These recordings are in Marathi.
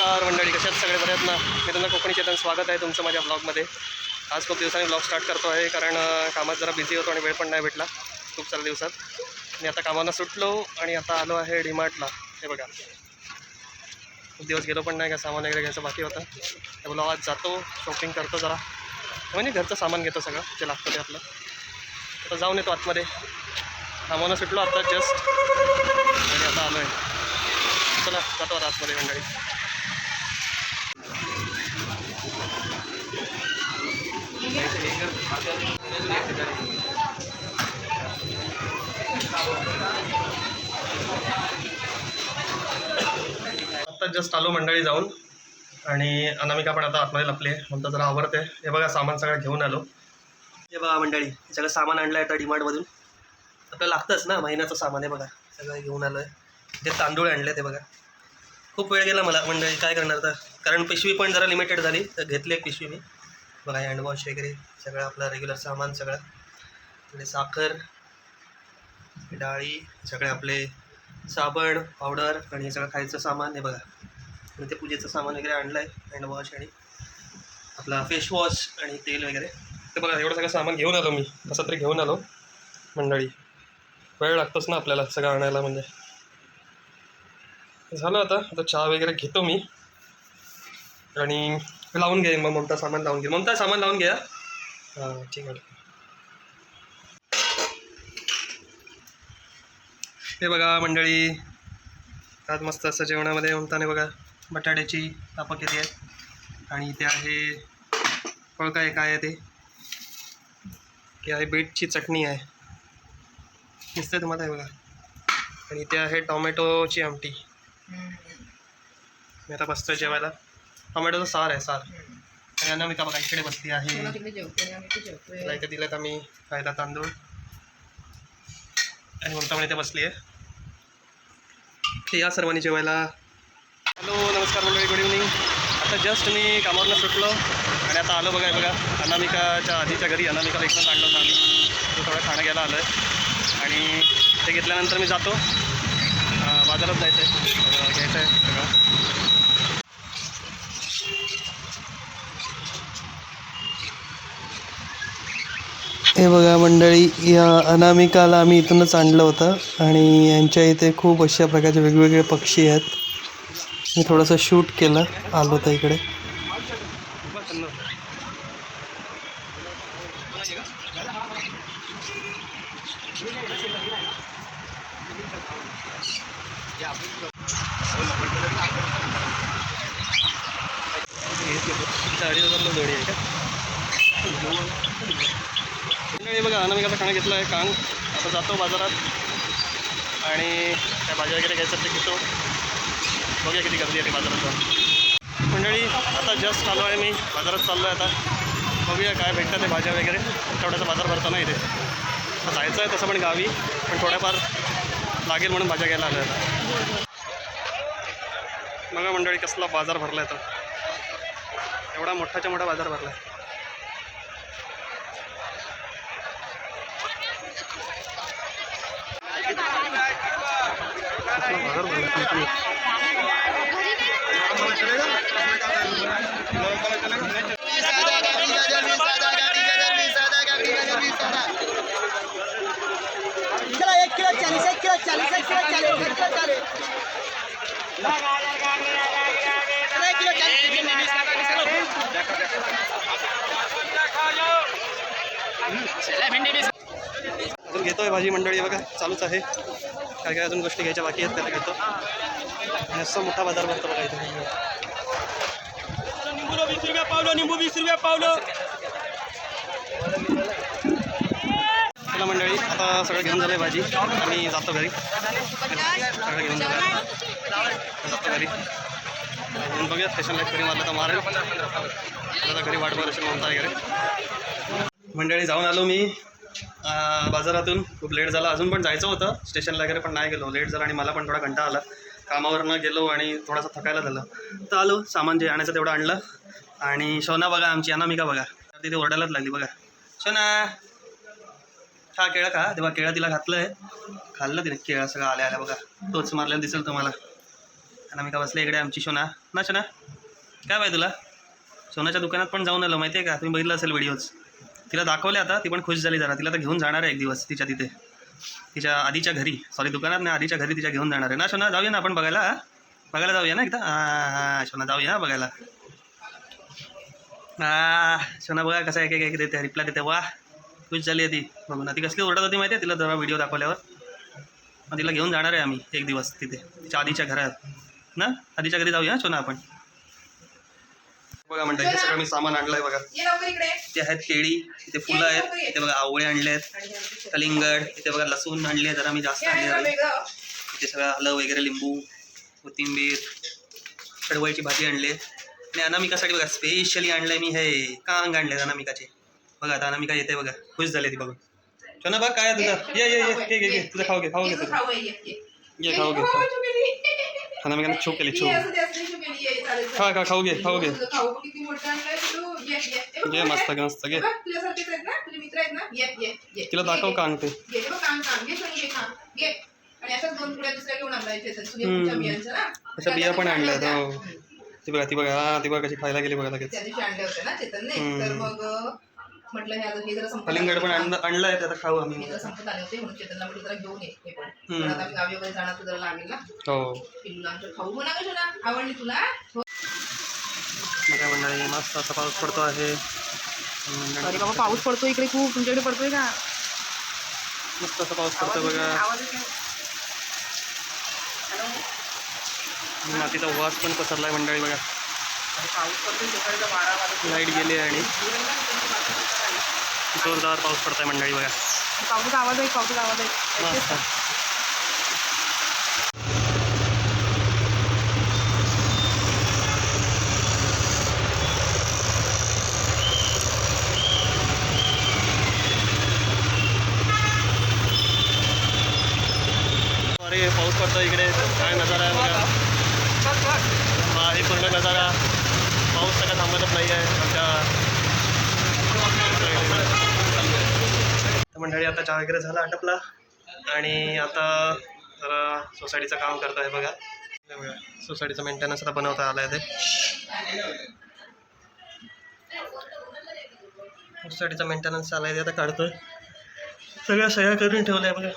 नमस्कार मंडळी, कशात सगळे बरे आहेत ना? मी तुमचं कोकणी चेतन, स्वागत आहे तुमचं माझ्या ब्लॉगमध्ये. आज खूप दिवसांनी ब्लॉग स्टार्ट करतो आहे, कारण कामात जरा बिझी होतो आणि वेळ पण नाही भेटला खूप साऱ्या दिवसात. मी आता कामानं सुटलो आणि आता आलो आहे डीमार्टला. हे बघा, खूप दिवस गेलो पण नाही, का सामान वगैरे घ्यायचं बाकी होतं. तर बोला आज जातो, शॉपिंग करतो जरा, म्हणजे घरचं सामान घेतो सगळं जे लागतं ते आपलं. आता जाऊन येतो आतमध्ये. कामानं सुटलो आता जस्ट आणि आता आलो आहे. चला जातो आता आतमध्ये मंडळी. आता जस्ट आलो मंडळी जाऊन, आणि अनामिका पण आता आतमध्ये लपली आहे, म्हणतात जरा आवरते. हे बघा सामान सगळं घेऊन आलो. हे बघा मंडळी, हे सगळं सामान आणलं आहे आता डीमार्टमधून. आपल्याला लागतंच ना महिन्याचं सामान. आहे बघा सगळं घेऊन आलो आहे. जे तांदूळ आणले ते बघा. खूप वेळ गेला मला मंडळी, काय करणार तर, कारण पिशवी पण जरा लिमिटेड झाली तर घेतली एक पिशवी मी. बघा हँडवॉश वगैरे सगळं आपलं रेग्युलर सामान सगळं. आणि साखर, डाळी, सगळे आपले साबण, पावडर आणि हे सगळं खायचं सामान. हे बघा, आणि ते पूजेचं सामान वगैरे आणलं आहे, हँडवॉश आणि आपला फेसवॉश आणि तेल वगैरे. ते बघा एवढं सगळं सामान घेऊन आलो मी, कसं तरी घेऊन आलो मंडळी. वेळ लागतोच ना आपल्याला सगळं आणायला. म्हणजे झालं आता चहा वगैरे घेतो मी आणि लावून घे. मग ममता सामान लावून घे. ममता सामान लावून घ्या. हां ठीक आहे. हे बघा मंडळी, आज मस्त असं जेवणामध्ये ममताने बघा बटाट्याची कापं केली आहेत, आणि इथे आहे फळ काय आहे ते, की आहे बीटची चटणी आहे, दिसतंय तुम्हाला? हे बघा, आणि इथे आहे टोमॅटोची आमटी. मी आता बसतोय जेवायला. टोमॅटोचं सार आहे, सार. आणि अनामिका बघा इकडे बसली आहे. तिला इथे दिलेत आम्ही खायला तांदूळ, आणि ममता पण इथे बसली आहे. या सर्वांनी जेवायला. हॅलो नमस्कार मंडळी, गुड इव्हनिंग. आता जस्ट मी कामावरनं सुटलो आणि आता आलो बघा. बघा अनामिकाच्या आधीच्या घरी अनामिकाला एकदम आणलं होतं आम्ही, तो थोडं खाणं घ्यायला आलो आहे. आणि ते घेतल्यानंतर मी जातो बाजारात जायचं आहे, घ्यायचं आहे सगळं. हे बघा मंडळी, या अनामिकाला आम्ही इथूनच आणलं होतं, आणि यांच्या इथे खूप अशा प्रकारचे वेगवेगळे पक्षी आहेत. मी थोडंसं शूट केलं, आलो होतं इकडे. जोडी आहे का? बघा अनामिकाचं खाणं घेतलं आहे कांग. आता जातो बाजारात आणि काय भाज्या वगैरे घ्यायचं ते घेतो. बघूया किती गर्दी आहे बाजारात जाऊन. मंडळी आता जस्ट आलो आहे मी, बाजारात चाललो आहे आता. बघूया काय भेटतं ते भाज्या वगैरे. तेवढ्याचा बाजार भरतो ना इथे. आता जायचं आहे तसं पण गावी, पण थोड्याफार लागेल म्हणून भाज्या घ्यायला आलो आहे आता. बघा मंडळी कसला बाजार भरला आहे तो. एवढा मोठाच्या मोठा बाजार भरला आहे. अजून घेतोय भाजी मंडळी. बघा चालूच आहे, काय काय अजून गोष्टी घ्यायच्या बाकी आहेत, त्याला घेतो. आणि असा मोठा बाजार भरतो बघा इथे. निंबू 20 रुपये पावलं, निंबू 20 रुपये पावलं. चला मंडळी, आता सगळं घेऊन झालं आहे भाजी. आम्ही जातो घरी. सगळं घेऊन झालं, जातो घरी. बघूया स्टेशन लाईट कधी मारलं तर मारेल. आता घरी वाट बघत असेल म्हणता वगैरे. मंडळी जाऊन आलो मी बाजारातून. खूप लेट झाला, अजून पण जायचं होतं स्टेशनला वगैरे, पण नाही गेलो. लेट झाला आणि मला पण थोडा घंटा आला. कामावरनं गेलो आणि थोडासा थकायला झालं. तर आलो, सामान जे आणायचं तेवढं आणलं. आणि शोना बघा, आमची अनामिका बघा तिथे ओरडायलाच लागली. बघा शोना, हा केळं खा. तेव्हा केळं तिला घातलं आहे, खाल्लं तिने केळं सगळं आल्या आल्या. बघा तोच मारलेला दिसेल तुम्हाला. अनामिका बसले इकडे आमची सोना ना. सोना काय पाहिजे तुला? सोनाच्या दुकानात पण जाऊन आलो माहिती आहे का, तुम्ही बघितलं असेल व्हिडिओज. तिला दाखवले आता, ती पण खुश झाली जरा. तिला तर घेऊन जाणार आहे एक दिवस तिच्या तिथे, तिच्या आधीच्या घरी. सॉरी दुकानात नाही, आधीच्या घरी तिच्या घेऊन जाणार आहे ना. सोना जाऊया ना आपण बघायला, बघायला जाऊया ना एकदा. हां सोना जाऊया बघायला. सोना बघा कसं एक देते, रिप्लाय देते. वा खुश झाली आहे ती बघून. ती कसली ओरडत होती माहिती आहे तिला जरा व्हिडिओ दाखवल्यावर. मग तिला घेऊन जाणार आहे आम्ही एक दिवस तिथे तिच्या आधीच्या घरात ना. आधीच्या घरी जाऊया सोना आपण. बघा म्हणतात हे सगळं मी सामान आणलंय बघा. ते आहेत केळी, इथे फुलं आहेत, इथे बघा आवळे आणले आहेत, कलिंगड, इथे बघा लसूण आणले जरा मी जास्त आणले. इथे सगळं आलं वगैरे, लिंबू, कोथिंबीर, कडवळीची भाजी आणली. आणि अनामिकासाठी बघा स्पेशली आणलंय मी हे कांग आणले अनामिकाचे. बघा आता अनामिका येते बघा, खुश झाले ती बघून. सोना बघ काय आहे तुझं, ये तुझं खाऊ घे तुझं, ये खाऊ घे. अनामिकाने छो केली छो. खा खाऊ घे घे मस्त मस्त घे. तिला दाखव कांग ते. अशा बिया पण आणल्यात. हो ती बघा ती बघा कशी खायला गेली बघा लगेच. कलिंगड पण आणलंय आता खाऊ आम्ही. हो मंडळी मस्त असा पाऊस पडतो आहे. अरे बाबा पाऊस पडतो इकडे खूप. तुमच्याकडे पडतोय का? मस्त असा पाऊस पडतो बघा. मातीचा वास पण पसरलाय मंडळी बघा. लाईट गेली आणि जोरदार पाऊस पडताय मंडळी बघा. पावसाचा आवाज आहे. मस्त. अरे पाऊस पडतो इकडे, काय नजारा आहे बघा. हा हे पूर्ण नजारा. पाऊस सगळं थांबतच नाही आहे आमच्या मंडळी. आता चहा वगैरे झाला आटपला आणि आता जरा सोसायटीचं काम करतो आहे बघा. सोसायटीचं मेंटेनन्स आता बनवता आलं आहे ते. सोसायटीचं मेंटेनन्स आलं आहे ते आता काढतोय. सगळ्या सह्या करून ठेवलं आहे बघा.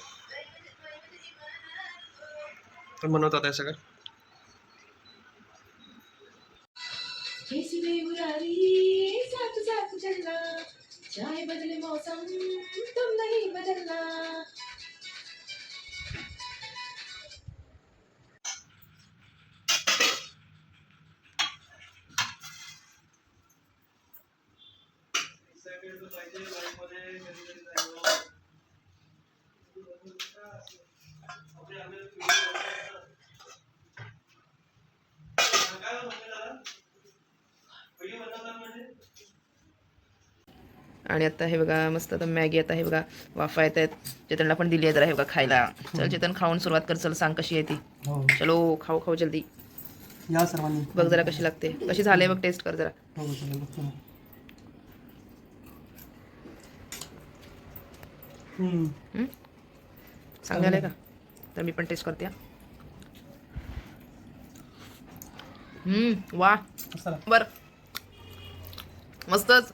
पण बनवतात आहे सगळं. चाहे बदले मौसम तुम नहीं बदलना. आणि आता हे बघा मस्त आता मॅगी आता हे बघा वाफा येत आहेत. चेतनला पण दिली आहे जरा हे बघा खायला. चल चेतन खाऊन सुरुवात कर. चल सांग कशी आहे ती. चलो खाऊ जल्दी. या सर्वांनी बघ जरा कशी लागते, कशी झाले बघ, टेस्ट कर जरा. चांगलं झालंय का? तर मी पण टेस्ट करते. वा बर मस्तच.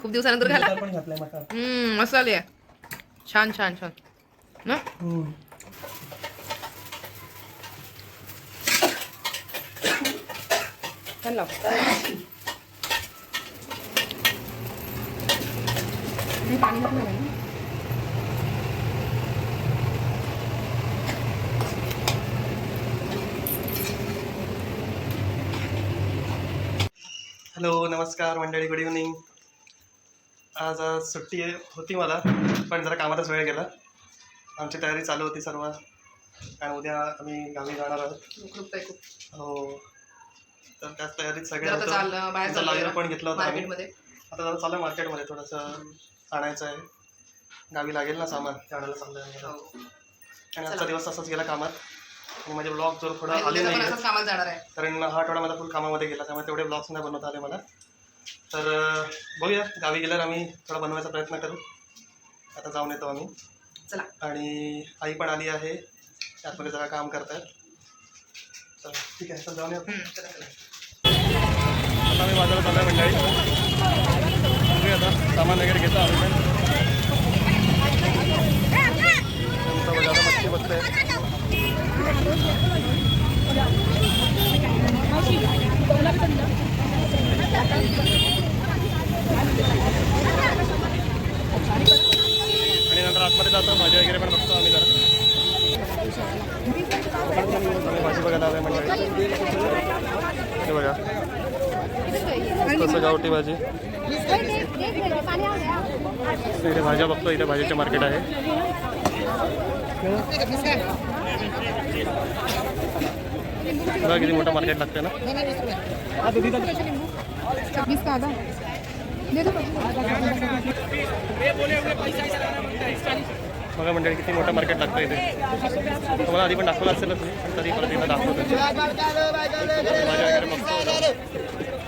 खूप दिवसानंतर खायला. मस्त आली आहे. छान छान छान ना. छान लागतं. पाणी घातलं नाही. हॅलो नमस्कार मंडळी, गुड इव्हनिंग. आज सुट्टी होती मला, पण जरा कामातच वेळ गेला. आमची तयारी चालू होती सर्व, कारण उद्या आम्ही गावी जाणार आहोत. हो तर त्याच तयारीत सगळे लाईव्ह पण घेतलं होतं आम्ही. आता जरा चालू मार्केटमध्ये थोडंसं आणायचं आहे. गावी लागेल ना सामान, ते आणायला चाललं आहे. आणि आजचा दिवस असाच गेला कामात. आणि माझे ब्लॉग जर थोडं आले नाही कारण हा आठवडा माझा फुल कामामध्ये गेला, त्यामुळे तेवढे ब्लॉग्स नाही बनवता आले मला. तर बघूया गावी गेल्यावर आम्ही थोडा बनवायचा प्रयत्न करू. आता जाऊन येतो आम्ही. चला. आणि आई पण आली आहे, त्यातमध्ये जरा काम करतात. ठीक आहे, तर जाऊन येऊ. चला चला. आता मी बाजारात आलो आहे मंडळी. बघूया आता सामान वगैरे घेतो आम्ही पण. तुमचं बघा आता मच्छी बसते. आणि नंतर आतमध्ये जातो, भाजी वगैरे पण बघतो आम्ही जरा. आम्ही भाजी बघायला आलोय मंडळी. हे बघा तसं गावठी भाजी. इथे भाज्या बघतो, इथे भाजीचे मार्केट आहे. बघा किती मोठं मार्केट लागतं ना. बघा मंडळी किती मोठं मार्केट लागतं इथे. तुम्हाला आधी पण दाखवलं असेल तुम्ही, पण तरी परत एकदा दाखवतो. भाज्या वगैरे बघतो.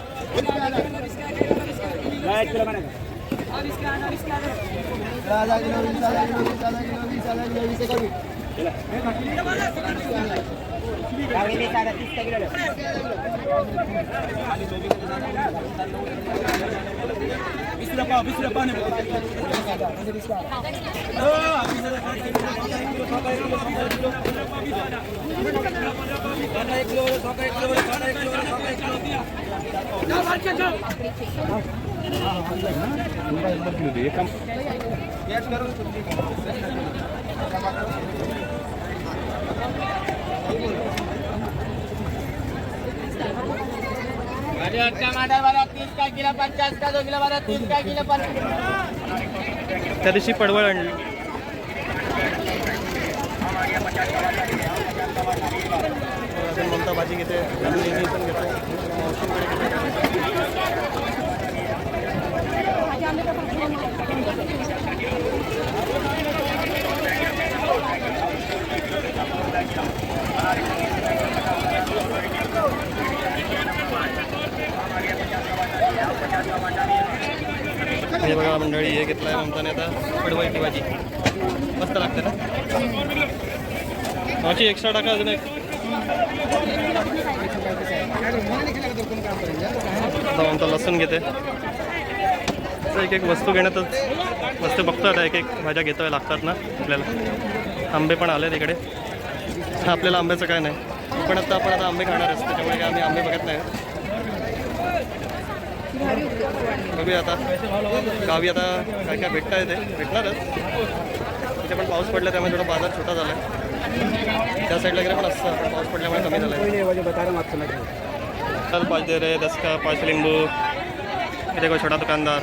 त्या दिवशी पडवळ आणली. ममता भाजी घेते, पण घेते. हे बघा मंडळी, हे घेतलं आहे ममताने आता पडवळची भाजी. मस्त लागते ना. माझी एक्स्ट्रा टाका अजून एक. आता ममता लसूण घेते. एक एक वस्तू घेण्यातच वस्तू बघतो आता. एक एक भाज्या घेतोय, लागतात ना आपल्याला. आंबे पण आले तिकडे. आपल्याला आंब्याचं काय नाही, पण आता आपण आता आंबे खाणारच, त्याच्यामुळे काय आम्ही आंबे बघत नाही. बघूया आता गावी आता काय काय भेटता येते, भेटणारच. तिथे पण पाऊस पडला त्यामुळे थोडा बाजार छोटा झाला आहे. त्या साईडला वगैरे पण असतं, पण पाऊस पडल्यामुळे कमी झाला आहे. चल 5 दे रहे, 10 का 5 लिंबू. इथे कोई छोटा दुकानदार.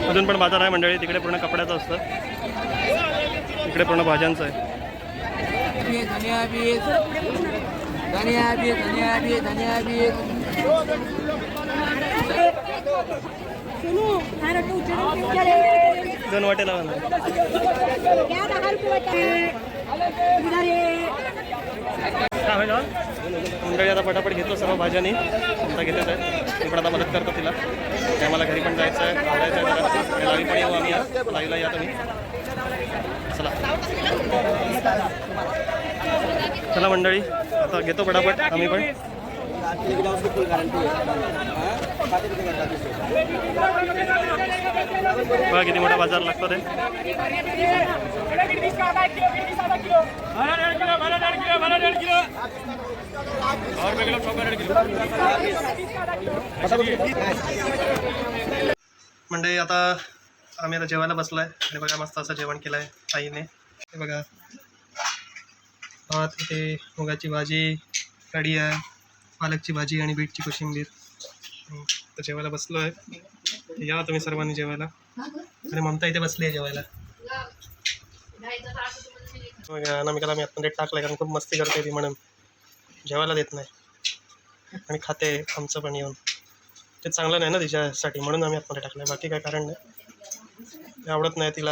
अजून पण बाजार आहे मंडळी. तिकडे पूर्ण कपड्याचं असतं, इकडे पूर्ण भाज्यांचं आहे. दोन वाटे लावा ना. मंडळी आता पटापट घेतो सर्व भाज्यांनी. आता घेतच आहे. मी पण आता मदत करतो तिला. आम्हाला घरी पण जायचं आहे, आवडायचं आहे जरा. लाईव्ह पण येऊ आम्ही, आज लाईव्हला या तुम्ही. चला चला मंडळी, आता घेतो पटापट आम्ही पण. बघा किती मोठा बाजार लागतो ते. मंडळी आता आम्ही आता जेवायला बसलो आहे. आणि बघा मस्त असं जेवण केलं आहे आईने. हे बघा भात, इथे मुगाची भाजी, कढी आहे, पालकची भाजी आणि बीटची कोशिंबीर. तर जेवायला बसलो आहे. या तुम्ही सर्वांनी जेवायला. आणि ममता इथे बसली आहे जेवायला. अनामिकाला मी आतमध्ये टाकलं कारण खूप मस्ती करते ती, म्हणून जेवायला देत नाही आणि खाते आमचं पण येऊन. ते चांगलं नाही ना तिच्यासाठी, म्हणून आम्ही आतमध्ये टाकलं. बाकी काय कारण नाही, आवडत नाही तिला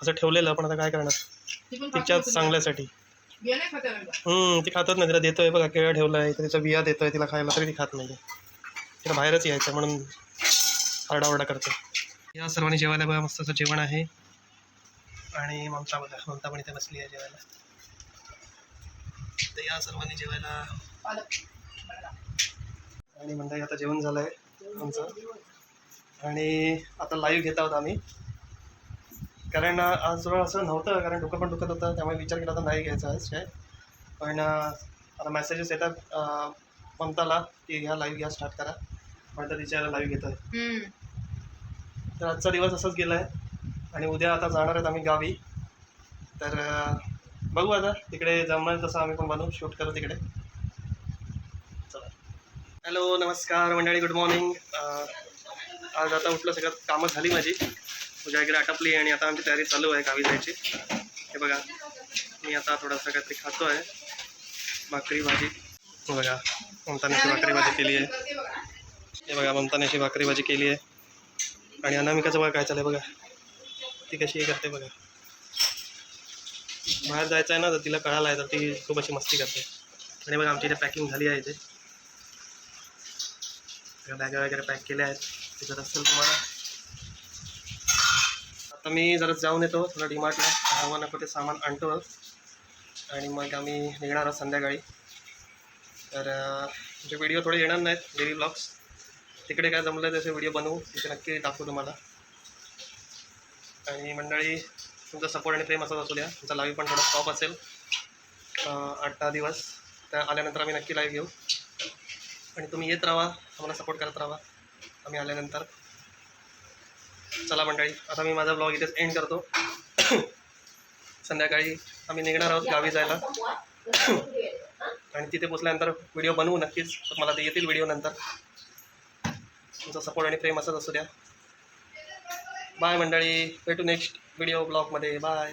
असं ठेवलेलं. पण आता काय करणार, तिच्याच चांगल्यासाठी. ती खातच नाही. तिला देतोय बघा, केळं ठेवलं आहे, त्याच्या बिया देतोय तिला खायला, तरी ती खात नाही. तिला बाहेरच यायचं म्हणून आरडाओरडा करते. या सर्वांनी जेवायला बघा, मस्त असं जेवण आहे. आणि ममता बघा, ममता पण इथे बसली आहे जेवायला. तर या सर्वांनी जेवायला. आणि मंडळी आता जेवण झालं आहे आमचं. आणि आता लाईव्ह घेत आहोत आम्ही, कारण आज थोडं असं नव्हतं, कारण डोकं पण दुखत होतं, त्यामुळे विचार केला होता नाही घ्यायचा आज काय. पण आता मेसेजेस येतात ममताला की ह्या लाईव्ह घ्या, स्टार्ट करा. पण तर तिच्या लाईव्ह घेत आहे. तर आजचा दिवस असंच गेला आहे. आणि उद्या आता जाणार आहेत आम्ही गावी. तर बघू आता तिकडे जमेल तसं आम्ही पण बनवू, शूट करू तिकडे. चला. हॅलो, नमस्कार मंडळी, गुड मॉर्निंग. आज आता उठलं, सगळं कामं झाली माझी, पूजा वगैरे आटपली आणि आता आमची तयारी चालू आहे गावी जायची. हे बघा, मी आता थोडंसं काहीतरी खातो आहे, भाकरी भाजी. हे बघा, ममताने अशी भाकरी भाजी केली आहे. हे बघा, ममताने अशी भाकरी भाजी केली आहे. आणि अनामिकाचं बघा काय चाललं आहे, बघा ती कशी करते बघा. बाहेर जायचं आहे ना, तर तिला कळालं आहे, तर ती खूप अशी मस्ती करते. आणि बघा आमची इथे पॅकिंग झाली आहे. इथे बॅगा वगैरे पॅक केल्या आहेत, ते जर असेल तुम्हाला. आता मी जरा जाऊन येतो थोडं डीमार्टला, हवं नको ते सामान आणतो आणि मग आम्ही निघणार आहोत संध्याकाळी. तर म्हणजे व्हिडिओ थोडे येणार नाहीत, डेली ब्लॉग्स. तिकडे काय जमलं तसे व्हिडिओ बनवू, तिथे नक्की दाखवू तुम्हाला. आणि मंडळी, तुमचा सपोर्ट आणि प्रेम असंच असू द्या. तुमचा लाईव्ह पण थोडा स्टॉप असेल 8-10 दिवस, त्या आल्यानंतर आम्ही नक्की लाईव्ह घेऊ. आणि तुम्ही येत राहा, आम्हाला सपोर्ट करत राहा आम्ही आल्यानंतर. चला मंडळी, आता मी माझा ब्लॉग इथेच एंड करतो. संध्याकाळी आम्ही निघणार आहोत गावी जायला. आणि तिथे पोचल्यानंतर व्हिडिओ बनवू नक्कीच, मला ते येतील व्हिडिओ नंतर. तुमचा सपोर्ट आणि प्रेम असंच असू द्या. बाय मंडळी, भेटू नेक्स्ट व्हिडिओ ब्लॉगमध्ये. बाय.